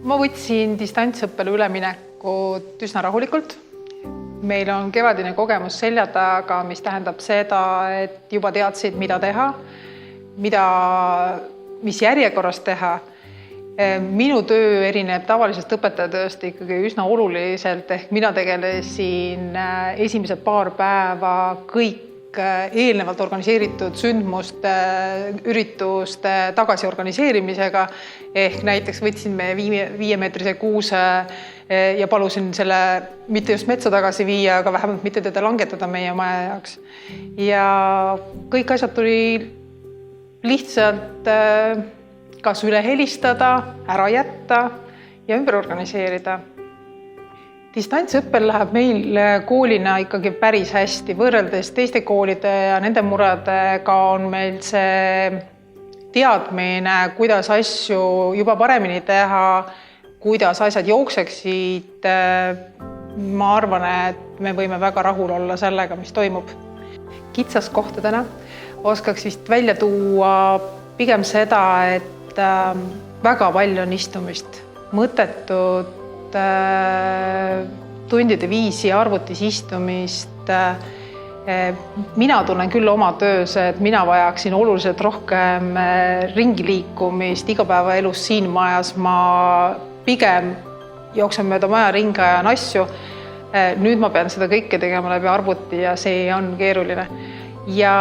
Ma võtsin distantsõppele üleminekut üsna rahulikult. Meil on kevadine kogemus selja taga, mis tähendab seda, et juba teadsid, mida teha, mis järjekorras teha. Minu töö erineb tavalisest õpetajatööst ikkagi üsna oluliselt, ehk mina tegelesin esimesed paar päeva kõik eelnevalt organiseeritud sündmuste, ürituste tagasi organiseerimisega. Ehk näiteks võtsin me 5-meetrise kuuse ja palusin selle mitte just metsa tagasi viia, aga vähemalt mitte teda langetada meie maja jaoks. Ja kõik asjad tuli lihtsalt kas üle helistada, ära jätta ja ümber organiseerida. Distantsõppel läheb meil koolina ikkagi päris hästi. Võrreldes teiste koolide ja nende muredega on meil see teadmine, kuidas asju juba paremini teha, kuidas asjad jookseksid. Ma arvan, et me võime väga rahul olla sellega, mis toimub. Kitsaskohtadena oskaks vist välja tuua pigem seda, et väga palju on istumist, mõttetut tundide viisi arvutis istumist. Mina tunnen küll oma töös, et mina vajaksin oluliselt rohkem ringi liikumist igapäevaelus siin majas. Ma pigem jooksen mööda maja ringi ajan asju. Nüüd ma pean seda kõike tegema läbi arvuti ja see on keeruline. Ja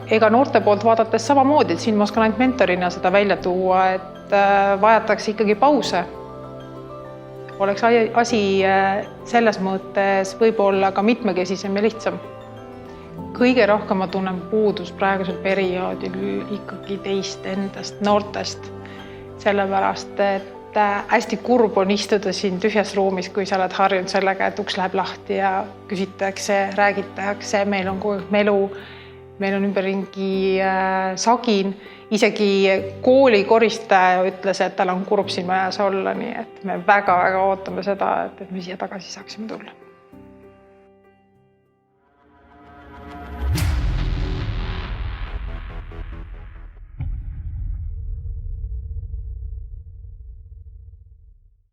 ega noorte poolt vaadates samamoodi, et siin ma oskan ainult mentorina seda välja tuua, et vajatakse ikkagi pause. Oleks asi selles mõttes võib-olla ka mitmekesisem ja lihtsam. Kõige rohkem ma tunnen puudus praegusel perioodil ikkagi teist endast, noortest. Sellepärast, et hästi kurb on istuda siin tühjas ruumis, kui sa oled harjunud sellega, et uks läheb lahti ja küsitakse, räägitakse, meil on melu, meil on ümberringi sagin. Isegi kooli koristaja ütles, et tal on kurb siin majas olla, nii et me väga-väga ootame seda, et me siia tagasi saaksime tulla.